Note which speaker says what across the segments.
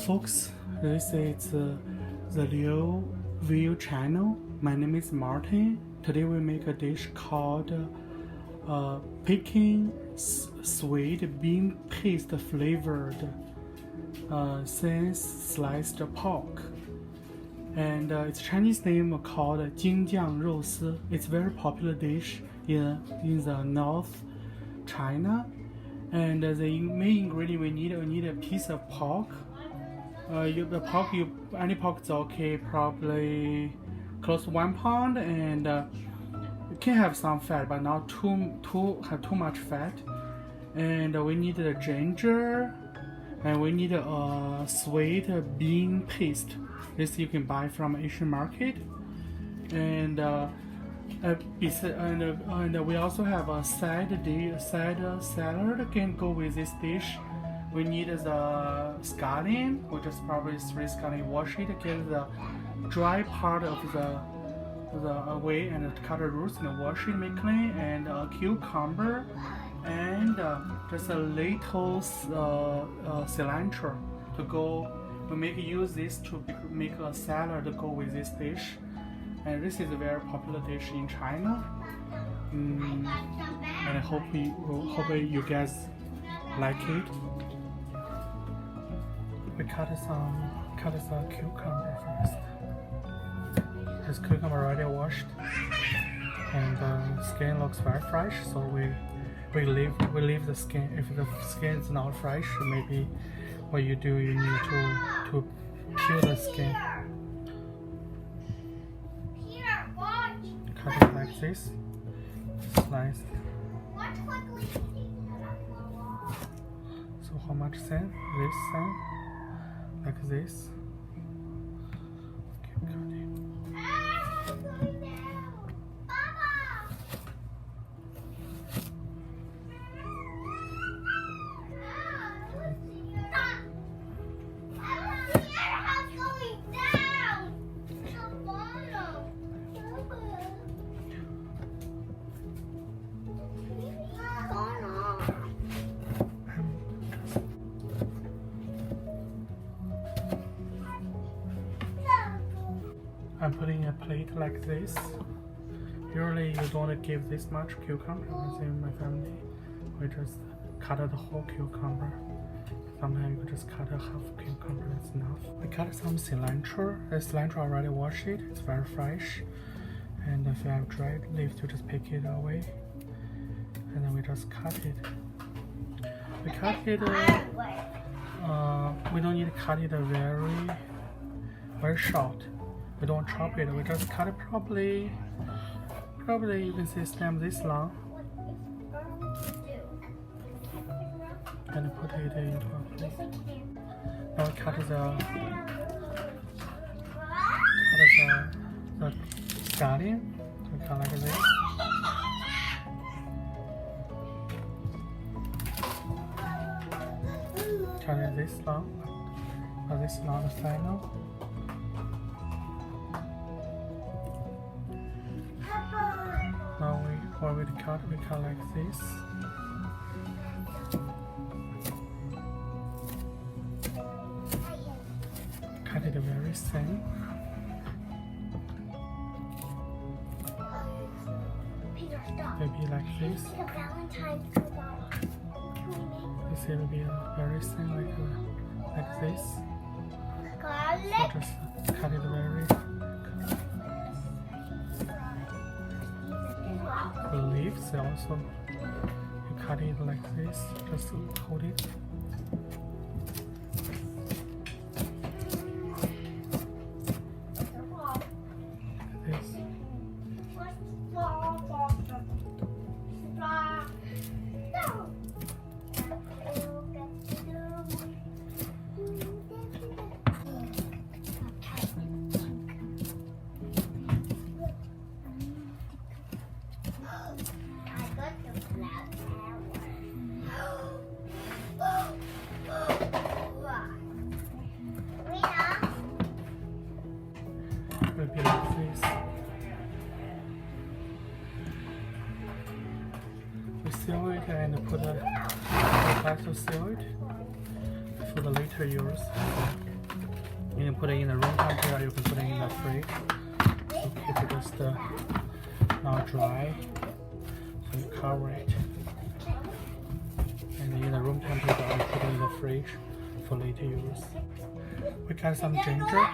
Speaker 1: folks, this is the Liu View channel. My name is Martin. Today we make a dish called Peking sweet bean paste flavored thin sliced pork. And its Chinese name called 京酱肉丝. It's a very popular dish in the North China. And the main ingredient we need a piece of pork. Any pork is okay, probably close to 1 pound, and it can have some fat, but not too much fat. And we need the ginger, and we need a sweet bean paste. This you can buy from Asian market. And we also have a side salad can go with this dish. We need the scallion, which is probably 3 scallion. Wash it, get the dry part of the away, and cut the roots and wash it, make clean. And a cucumber, and just a little cilantro to go. We use this to make a salad to go with this dish. And this is a very popular dish in China. And I hope you guys like it. We cut some cucumber first. This cucumber already washed, and the skin looks very fresh. So we leave the skin. If the skin is not fresh, maybe what you do, you need to peel the skin. Cut it like this, slice. So how much thin? This thin, like this. Keep cutting. I'm putting a plate like this. Usually you don't give this much cucumber. In my family, we just cut the whole cucumber. Sometimes you just cut a half cucumber, that's enough. We cut some cilantro. The cilantro already washed it, it's very fresh. And if you have dried leaves, you just pick it away. And then we just cut it. We cut it, we don't need to cut it very short. We don't chop it, we just cut it probably you can see stem this long. And put it into a plate. Now we cut the scallion. We cut like this. Cut it this long, or this long the final. Now we already cut, we cut like this. Cut it very thin. Maybe like this. This will be very thin, like this. So just cut it very. The leaves also, you cut it like this, just hold it. This. Maybe like this. We seal it and put a back to seal it for the later use. You can put it in the room temperature, or you can put it in the fridge. So keep it just not dry. So you cover it. And in the room temperature, or you put it in the fridge for later use. We got some ginger.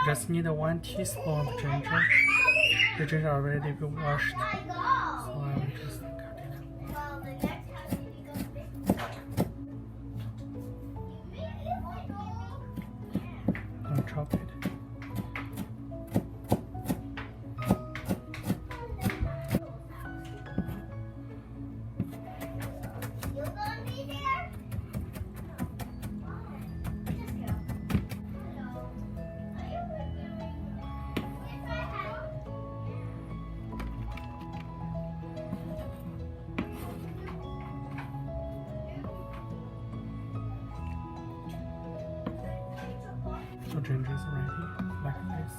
Speaker 1: Just need 1 teaspoon of ginger. The ginger already been washed. So I will just cut it. And chop it. So ginger is ready, like this.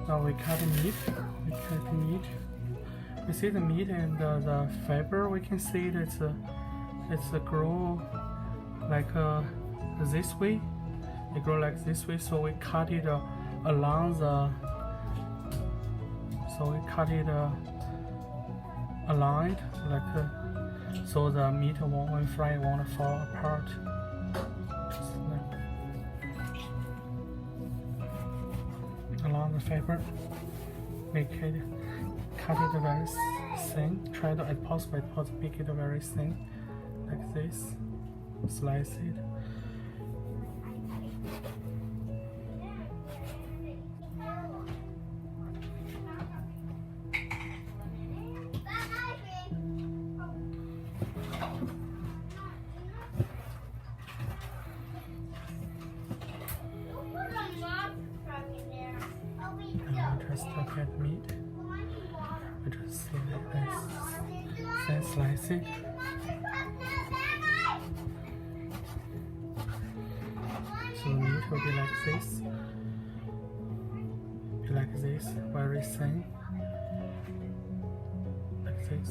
Speaker 1: Now we cut the meat. We see the meat and the fiber. We can see it. It's grow like this way. It grow like this way. So we cut it along the. So we cut it along it like. So the meat won't, when fried, won't fall apart. Just like along the fiber, make it, cut it very thin. Try to, as possible, make it very thin, like this. Slice it. Just look at meat. I just see like this. Then slice it. So the meat will be like this. Be like this, very thin. Like this.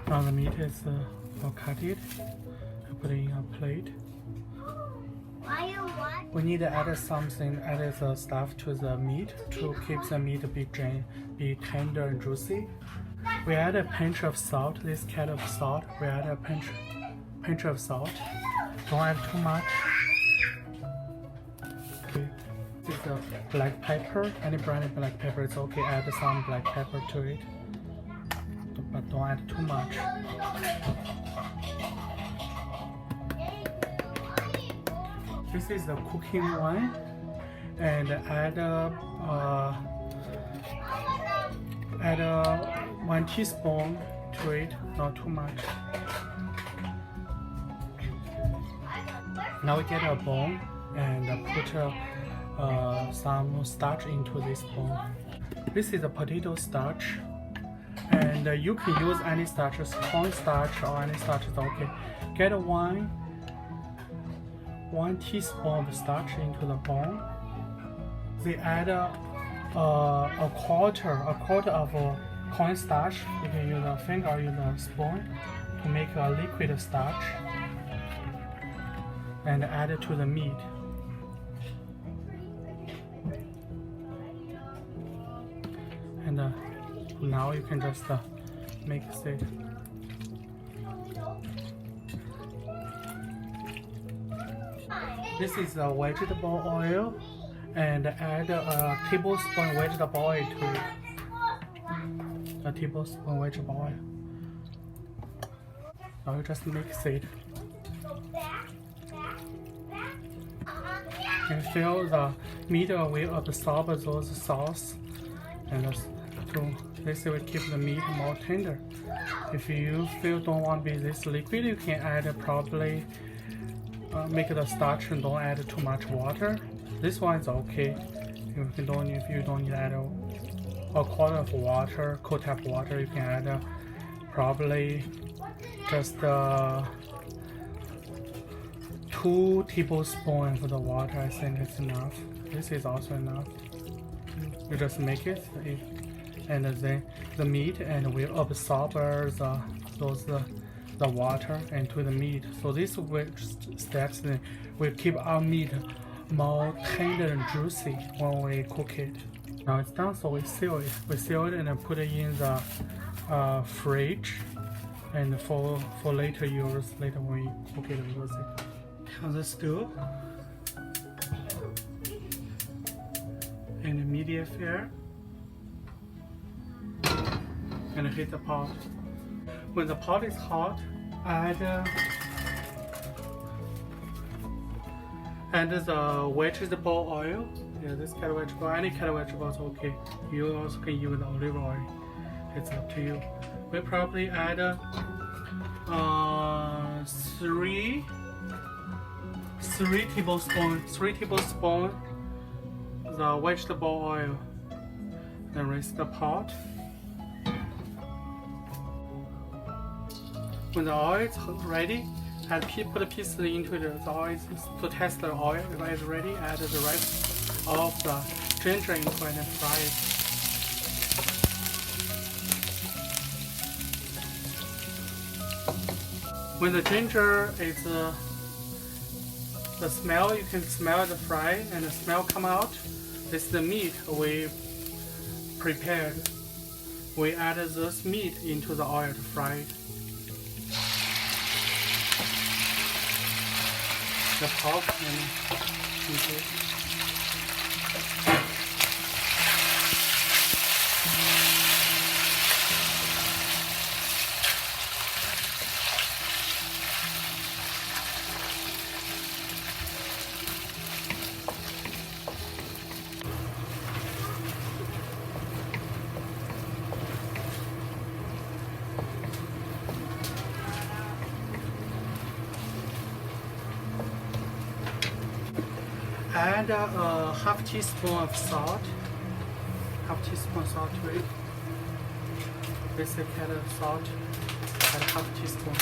Speaker 1: Now the meat is all cut it. I put it in a plate. We need to add something, add the stuff to the meat to keep the meat be tender and juicy. We add a pinch of salt. This kind of salt. We add a pinch of salt. Don't add too much. Okay. This is the black pepper. Any brand black pepper is okay. Add some black pepper to it, but don't add too much. This is the cooking one, and add 1 teaspoon to it, not too much. Now we get a bowl and put some starch into this bowl. This is a potato starch, and you can use any starch, corn starch or any starch is okay. Get 1 teaspoon of starch into the bowl. They add a quarter of corn starch. You can use a finger or use a spoon to make a liquid starch, and add it to the meat. And now you can just mix it. This is a vegetable oil, and add a tablespoon vegetable oil to it. A tablespoon vegetable oil. Now you just mix it. And fill the meat will absorb those sauce, and this will keep the meat more tender. If you don't want to be this liquid, you can add probably make the starch and don't add too much water. This one is okay. If you don't need to add a quart of water, cold tap water. You can add probably just 2 tablespoons of the water. I think it's enough. This is also enough. You just make it, and then the meat and will absorb the water into the meat. So these steps will keep our meat more tender and juicy when we cook it. Now it's done, so we seal it. We seal it and then put it in the fridge, and for later use, later when we cook it, we use it. On the stove, in the medium fire, and heat the pot. When the pot is hot, add the vegetable oil. Yeah, this kind of vegetable, any kind of vegetable is okay. You also can use olive oil. It's up to you. We probably add 3 tablespoons the vegetable oil. Then rinse the pot. When the oil is ready, put the pieces into the oil to test the oil. If it is ready, add the rest of the ginger into it and fry it. When the ginger is the smell, you can smell the fry, and the smell come out. This is the meat we prepared. We add this meat into the oil to fry it. The pork and it. Add a half teaspoon of salt. Half teaspoon salt to it. Basic kind of salt. Add half teaspoon.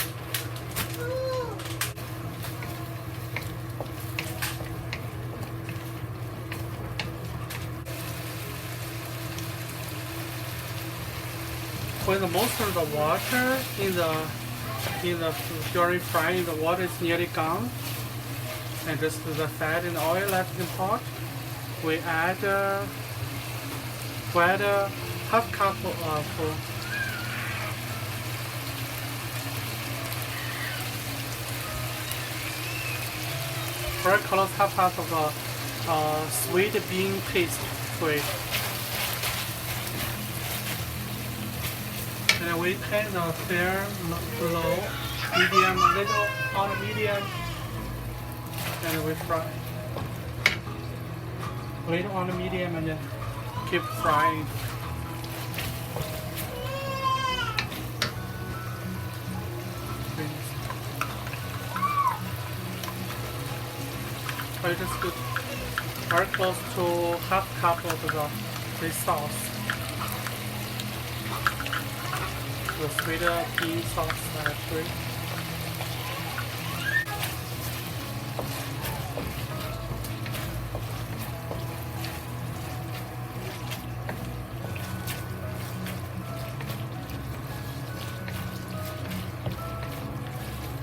Speaker 1: When the most of the water during frying, the water is nearly gone, and just the fat and oil left in the pot, we add half cup of very close half cup of sweet bean paste to it. And then we turn the flame low, medium, little on medium. And we fry. Wait on the medium and then keep frying. I just put very close to half cup of the sauce. The sweet bean sauce actually.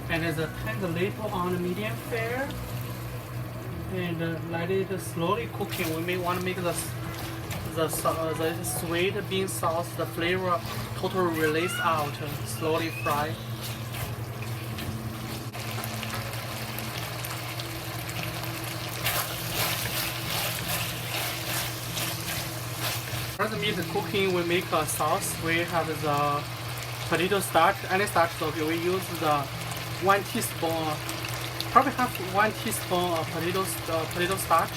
Speaker 1: And as a turn the lid on the medium fire and let it slowly cooking. We may want to make the sweet bean sauce, the flavor totally release out, slowly fry. For the meat cooking, we make a sauce. We have the potato starch, any starch is okay. We use the 1 teaspoon, probably have 1 teaspoon of potato starch,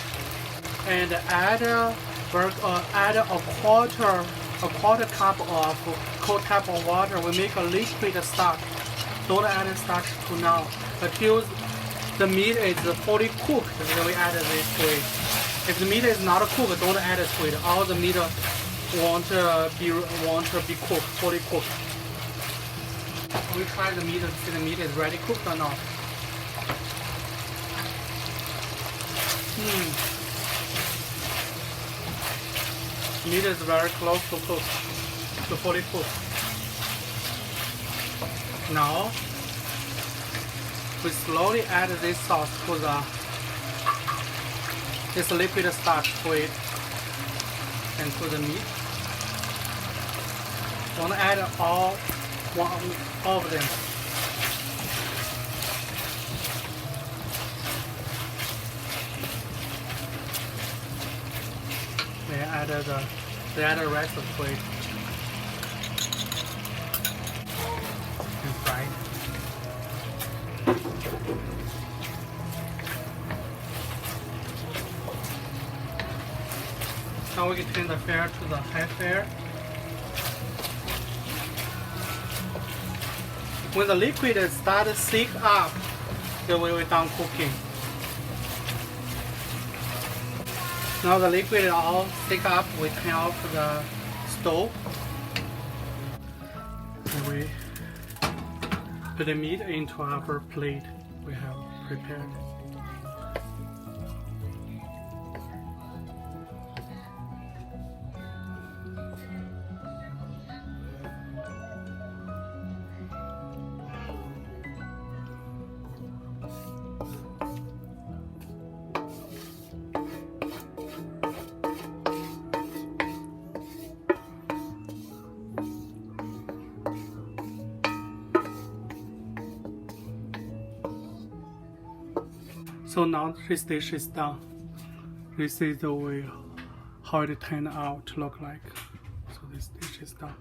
Speaker 1: and add a quarter cup of cold tap of water. We make a liquid starch. Don't add starch to now. Until the meat is fully cooked, then we add this to it. If the meat is not cooked, don't add it to it. All the meat won't be cooked, fully cooked. We try the meat to see the meat is ready cooked or not. Meat is very close to cook, to fully cooked. Now we slowly add this sauce to this liquid starch to it and to the meat. Want to add all of them. They add the rest of it and fry it. Now we can turn the fire to the high fire. When the liquid starts to thick up, then we will done cooking. Now the liquid all thick up, we turn off the stove. And we put the meat into our plate we have prepared. So now this dish is done. This is the way how it turned out to look like. So this dish is done.